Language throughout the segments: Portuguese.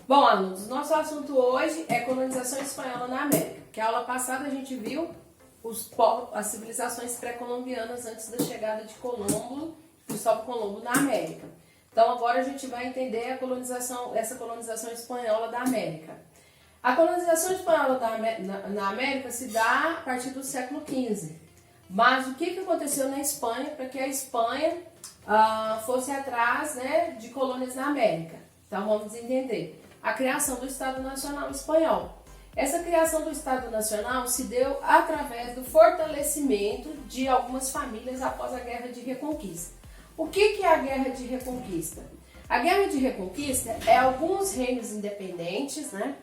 Bom, alunos, nosso assunto hoje é colonização espanhola na América. Que a aula passada a gente viu as civilizações pré-colombianas antes da chegada de Cristóvão Colombo na América. Então agora a gente vai entender essa colonização espanhola da América. A colonização espanhola na América se dá a partir do século XV. Mas o que aconteceu na Espanha para que a Espanha fosse atrás, né, de colônias na América? Então vamos entender. A criação do Estado Nacional Espanhol. Essa criação do Estado Nacional se deu através do fortalecimento de algumas famílias após a Guerra de Reconquista. O que é a Guerra de Reconquista? A Guerra de Reconquista é alguns reinos independentes, né,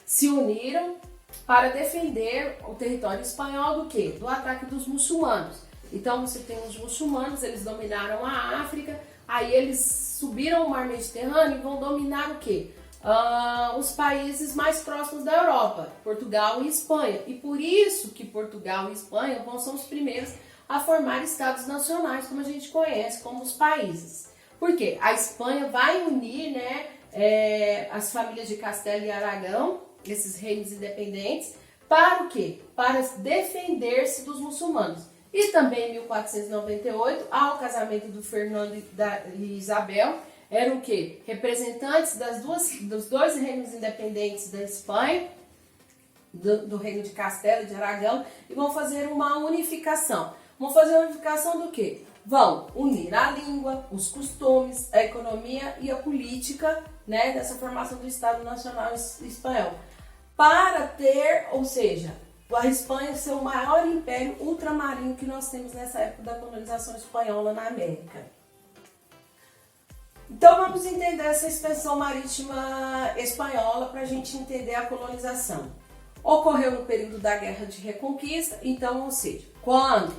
se uniram para defender o território espanhol do quê? Do ataque dos muçulmanos. Então você tem os muçulmanos, eles dominaram a África, aí eles subiram o mar Mediterrâneo e vão dominar o quê? Os países mais próximos da Europa, Portugal e Espanha. E por isso que Portugal e Espanha são os primeiros a formar estados nacionais, como a gente conhece como os países. Por quê? A Espanha vai unir, né, as famílias de Castela e Aragão, esses reinos independentes, para o quê? Para defender-se dos muçulmanos. E também em 1498, ao casamento do Fernando e Isabel, eram o quê? Representantes dos dois reinos independentes da Espanha, do reino de Castela e de Aragão, e vão fazer uma unificação. Vão fazer uma unificação do quê? Vão unir a língua, os costumes, a economia e a política, né, dessa formação do Estado Nacional Espanhol. Para ter, ou seja, a Espanha ser o maior império ultramarino que nós temos nessa época da colonização espanhola na América. Então vamos entender essa expansão marítima espanhola para a gente entender a colonização. Ocorreu no período da Guerra de Reconquista, então, ou seja, quando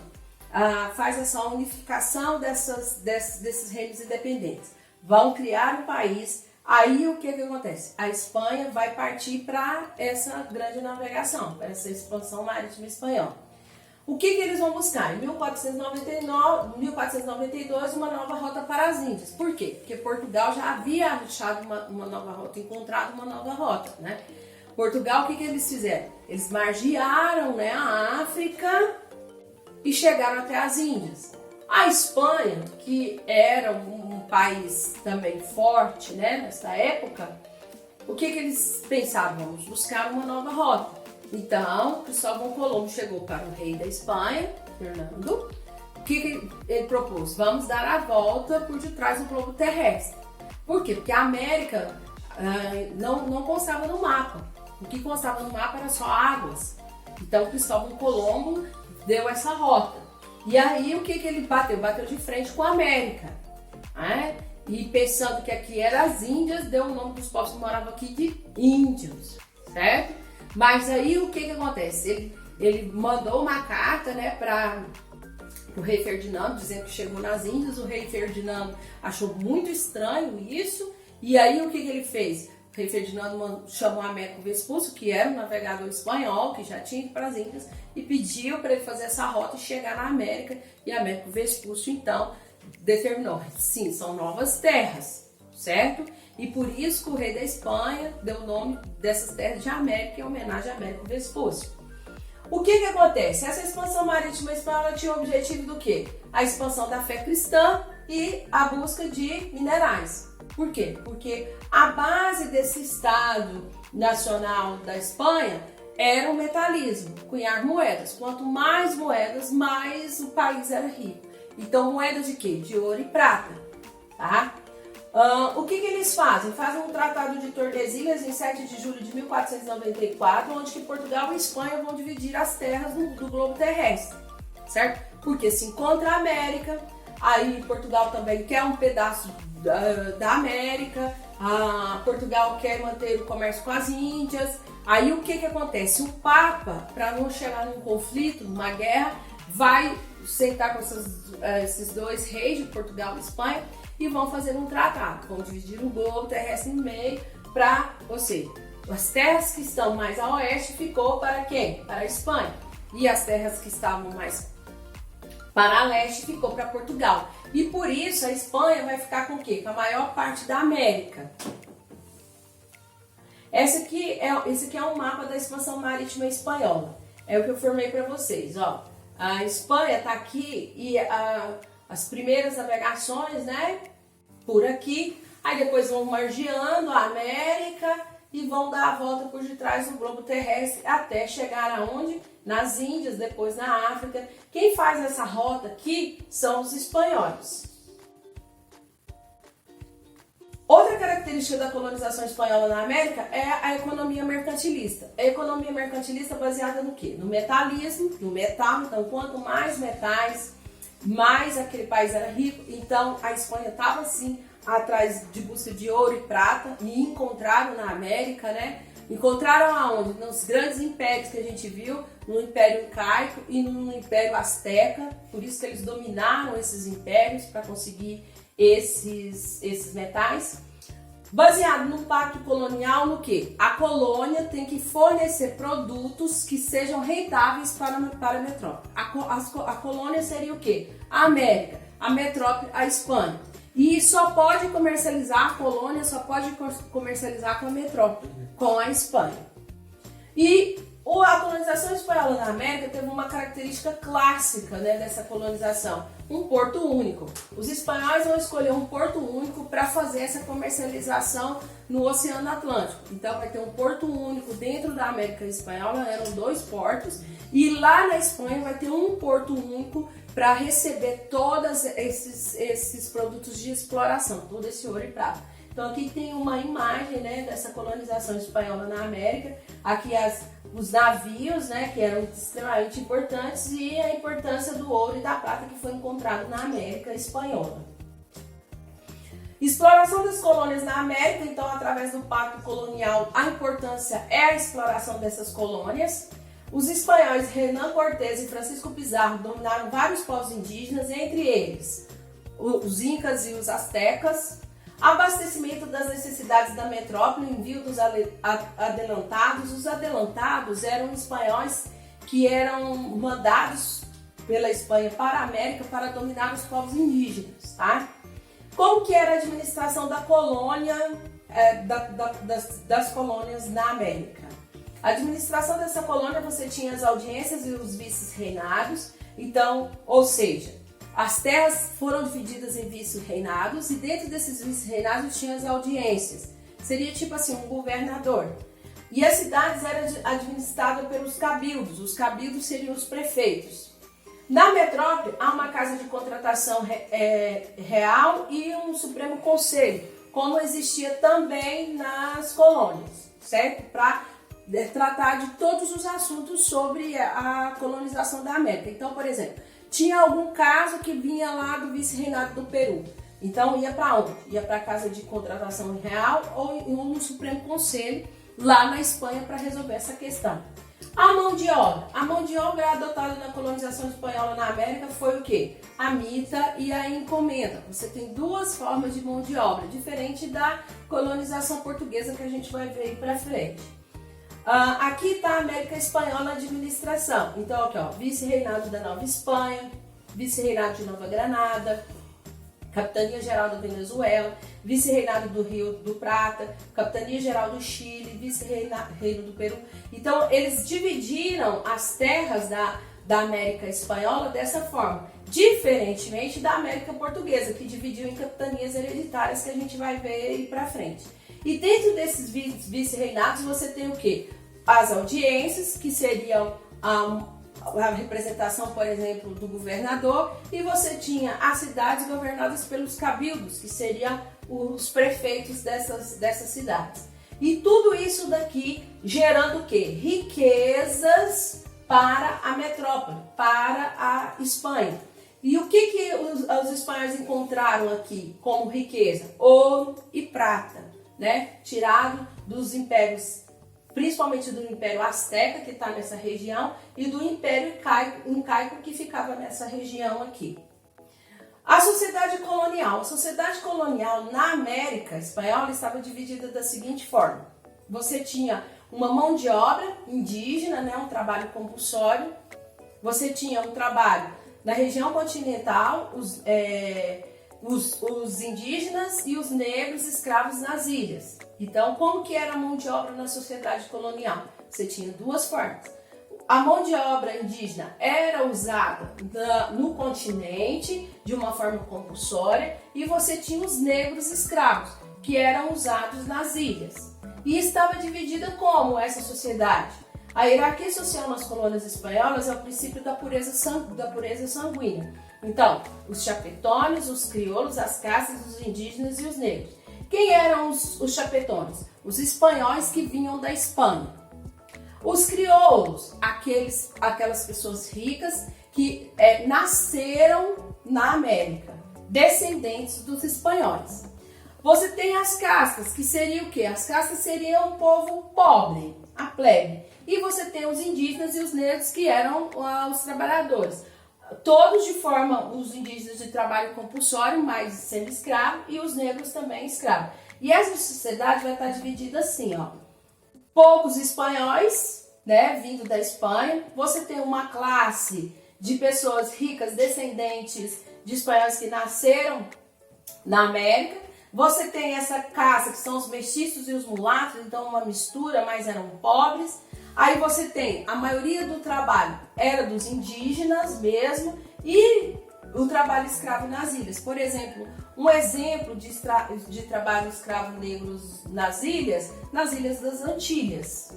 faz essa unificação desses reinos independentes, vão criar um país, aí o que acontece? A Espanha vai partir para essa grande navegação, para essa expansão marítima espanhola. O que eles vão buscar? Em 1492, uma nova rota para as Índias. Por quê? Porque Portugal já havia achado uma nova rota, encontrado uma nova rota, né? Portugal, o que eles fizeram? Eles margearam, né, a África e chegaram até as Índias. A Espanha, que era um país também forte, né, nessa época, o que eles pensaram? Vamos buscar uma nova rota. Então, Cristóvão Colombo chegou para o rei da Espanha, Fernando. O que ele propôs? Vamos dar a volta por detrás do globo terrestre. Por quê? Porque a América não constava no mapa. O que constava no mapa era só águas. Então, Cristóvão Colombo deu essa rota. E aí, o que ele bateu? Bateu de frente com a América. Né? E pensando que aqui eram as Índias, deu o nome dos povos que moravam aqui de índios, certo? Mas aí o que acontece? Ele mandou uma carta, né, para o rei Ferdinando, dizendo que chegou nas Índias. O rei Ferdinando achou muito estranho isso. E aí o que ele fez? O rei Ferdinando chamou Américo Vespúcio, que era um navegador espanhol, que já tinha ido para as Índias, e pediu para ele fazer essa rota e chegar na América. E Américo Vespúcio, então, determinou, sim, são novas terras, certo? E por isso que o rei da Espanha deu o nome dessas terras de América, em homenagem a Américo Vespúcio. O que acontece? Essa expansão marítima espanhola tinha o objetivo do quê? A expansão da fé cristã e a busca de minerais. Por quê? Porque a base desse Estado Nacional da Espanha era o metalismo, cunhar moedas. Quanto mais moedas, mais o país era rico. Então, moedas de quê? De ouro e prata, tá? O que eles fazem? Fazem um tratado de Tordesilhas em 7 de julho de 1494, onde que Portugal e Espanha vão dividir as terras do globo terrestre, certo? Porque se encontra a América, aí Portugal também quer um pedaço da América, Portugal quer manter o comércio com as Índias. Aí o que acontece? O Papa, para não chegar num conflito, numa guerra, vai sentar com esses dois reis de Portugal e Espanha e vão fazer um tratado, vão dividir o globo terrestre em meio ou seja, as terras que estão mais a oeste ficou para quem? Para a Espanha. E as terras que estavam mais para a leste ficou para Portugal. E por isso a Espanha vai ficar com o quê? Com a maior parte da América. Esse aqui é um mapa da expansão marítima espanhola. É o que eu formei para vocês, ó. A Espanha está aqui e as primeiras navegações, né, por aqui. Aí depois vão margeando a América e vão dar a volta por detrás do globo terrestre até chegar aonde? Nas Índias, depois na África. Quem faz essa rota aqui são os espanhóis. Outra característica da colonização espanhola na América é a economia mercantilista. A economia mercantilista baseada no quê? No metalismo, no metal. Então, quanto mais metais, mais aquele país era rico. Então, a Espanha estava, assim, atrás de busca de ouro e prata e encontraram na América, né? Encontraram aonde? Nos grandes impérios que a gente viu, no Império Incaico e no Império Azteca. Por isso que eles dominaram esses impérios para conseguir esses metais, baseado no pacto colonial, no que? A colônia tem que fornecer produtos que sejam rentáveis para a metrópole. A colônia seria o que? A América, a metrópole, a Espanha. E só pode comercializar, a colônia só pode comercializar com a metrópole, com a Espanha. E a colonização espanhola na América teve uma característica clássica, né, dessa colonização, um porto único. Os espanhóis vão escolher um porto único para fazer essa comercialização no Oceano Atlântico. Então vai ter um porto único dentro da América Espanhola, eram 2 portos, e lá na Espanha vai ter um porto único para receber todos esses produtos de exploração, todo esse ouro e prata. Então aqui tem uma imagem, né, dessa colonização espanhola na América. Aqui os navios, né, que eram extremamente importantes, e a importância do ouro e da prata que foi encontrado na América Espanhola. Exploração das colônias na América, então através do pacto colonial a importância é a exploração dessas colônias. Os espanhóis Hernán Cortés e Francisco Pizarro dominaram vários povos indígenas, entre eles os incas e os astecas. Abastecimento das necessidades da metrópole, envio dos adelantados. Os adelantados eram espanhóis que eram mandados pela Espanha para a América para dominar os povos indígenas, tá? Como que era a administração da colônia, das colônias na América? A administração dessa colônia, você tinha as audiências e os vice-reinados, então, ou seja, as terras foram divididas em vice-reinados e dentro desses vice-reinados tinha as audiências. Seria tipo assim, um governador. E as cidades eram administradas pelos cabildos. Os cabildos seriam os prefeitos. Na metrópole há uma casa de contratação real e um Supremo Conselho, como existia também nas colônias, certo? Para tratar de todos os assuntos sobre a colonização da América. Então, por exemplo, tinha algum caso que vinha lá do vice-reinado do Peru. Então ia para onde? Ia para a casa de contratação real ou no Supremo Conselho, lá na Espanha, para resolver essa questão. A mão de obra. A mão de obra adotada na colonização espanhola na América foi o quê? A mita e a encomenda. Você tem 2 formas de mão de obra, diferente da colonização portuguesa que a gente vai ver aí para frente. Aqui está a América Espanhola na administração. Então, aqui, ó, vice-reinado da Nova Espanha, vice-reinado de Nova Granada, Capitania Geral da Venezuela, vice-reinado do Rio do Prata, Capitania Geral do Chile, vice-reino do Peru. Então, eles dividiram as terras da América Espanhola dessa forma, diferentemente da América Portuguesa, que dividiu em capitanias hereditárias, que a gente vai ver aí pra frente. E dentro desses vice-reinados você tem o quê? As audiências, que seriam a representação, por exemplo, do governador, e você tinha as cidades governadas pelos cabildos, que seriam os prefeitos dessas cidades. E tudo isso daqui gerando o quê? Riquezas para a metrópole, para a Espanha. E o que os espanhóis encontraram aqui como riqueza? Ouro e prata, né? Tirado dos impérios, principalmente do Império Azteca, que está nessa região, e do Império Incaico, que ficava nessa região aqui. A sociedade colonial. A sociedade colonial na América Espanhola estava dividida da seguinte forma. Você tinha uma mão de obra indígena, né, um trabalho compulsório. Você tinha um trabalho na região continental, os indígenas e os negros escravos nas ilhas. Então, como que era a mão de obra na sociedade colonial? Você tinha duas formas. A mão de obra indígena era usada no continente de uma forma compulsória e você tinha os negros escravos, que eram usados nas ilhas. E estava dividida como essa sociedade? A hierarquia social nas colônias espanholas é o princípio da pureza sanguínea. Então, os chapetones, os crioulos, as castas, os indígenas e os negros. Quem eram os chapetones? Os espanhóis que vinham da Espanha. Os crioulos, aquelas pessoas ricas que nasceram na América, descendentes dos espanhóis. Você tem as castas, que seriam o quê? As castas seriam o povo pobre, a plebe. E você tem os indígenas e os negros, que eram os trabalhadores. Todos de forma, os indígenas de trabalho compulsório, mas sendo escravo, e os negros também escravos. E essa sociedade vai estar dividida assim, ó. Poucos espanhóis, né, vindo da Espanha. Você tem uma classe de pessoas ricas, descendentes de espanhóis que nasceram na América. Você tem essa casta, que são os mestiços e os mulatos, então uma mistura, mas eram pobres. Aí você tem, a maioria do trabalho era dos indígenas mesmo, e o trabalho escravo nas ilhas. Por exemplo, um exemplo de trabalho escravo negros nas ilhas das Antilhas.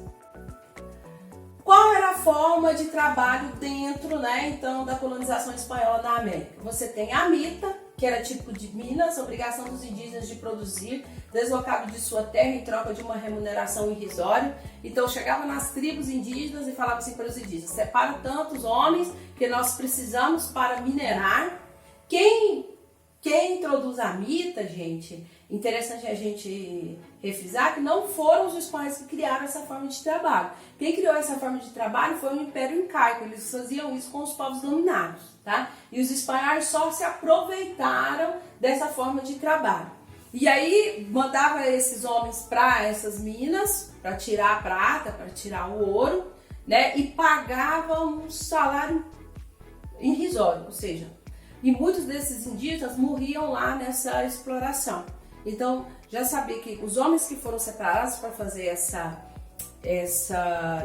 Qual era a forma de trabalho dentro, né, então, da colonização espanhola na América? Você tem a mita, que era tipo de minas, obrigação dos indígenas de produzir, deslocado de sua terra em troca de uma remuneração irrisória. Então chegava nas tribos indígenas e falava assim para os indígenas: separa tantos homens que nós precisamos para minerar. Quem introduz a mita, gente, interessante a gente refrisar que não foram os espanhóis que criaram essa forma de trabalho. Quem criou essa forma de trabalho foi o Império Incaico. Eles faziam isso com os povos dominados, tá? E os espanhóis só se aproveitaram dessa forma de trabalho. E aí mandava esses homens para essas minas, para tirar a prata, para tirar o ouro, né? E pagavam um salário irrisório, ou seja, e muitos desses indígenas morriam lá nessa exploração. Então, já sabia que os homens que foram separados para fazer essa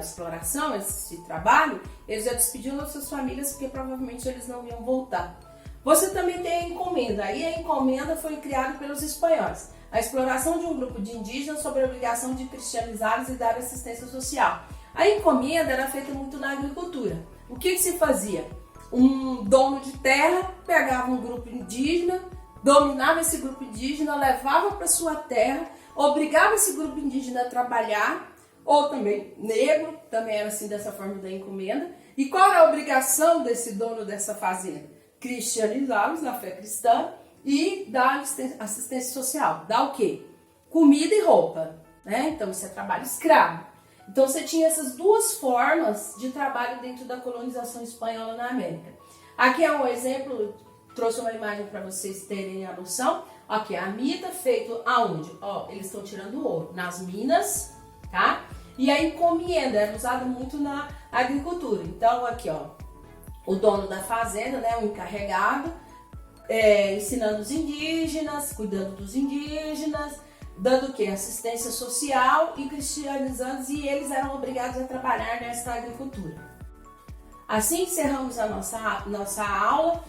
exploração, esse trabalho, eles já despediam das suas famílias porque provavelmente eles não iam voltar. Você também tem a encomenda. Aí a encomenda foi criada pelos espanhóis. A exploração de um grupo de indígenas sobre a obrigação de cristianizá-los e dar assistência social. A encomenda era feita muito na agricultura. O que se fazia? Um dono de terra pegava um grupo indígena, dominava esse grupo indígena, levava para sua terra, obrigava esse grupo indígena a trabalhar, ou também negro, também era assim dessa forma da encomenda. E qual era a obrigação desse dono dessa fazenda? Cristianizá-los na fé cristã e dar assistência social. Dar o quê? Comida e roupa, né? Então isso é trabalho escravo. Então você tinha essas duas formas de trabalho dentro da colonização espanhola na América. Aqui é um exemplo, trouxe uma imagem para vocês terem a noção. Aqui a mita feito aonde? Ó, eles estão tirando ouro nas minas, tá? E a encomenda era usada muito na agricultura. Então aqui, ó, o dono da fazenda, né, o encarregado, ensinando os indígenas, cuidando dos indígenas, dando o quê? Assistência social e cristianizando, e eles eram obrigados a trabalhar nessa agricultura. Assim encerramos a nossa aula.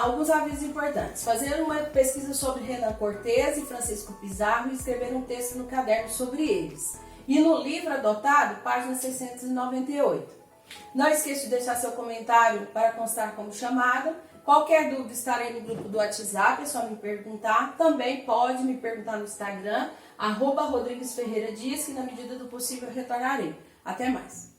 Alguns avisos importantes. Fazer uma pesquisa sobre Renan Cortez e Francisco Pizarro e escrever um texto no caderno sobre eles. E no livro adotado, página 698. Não esqueça de deixar seu comentário para constar como chamada. Qualquer dúvida, estarei no grupo do WhatsApp, é só me perguntar. Também pode me perguntar no Instagram, @RodriguesFerreira Dias, que na medida do possível eu retornarei. Até mais!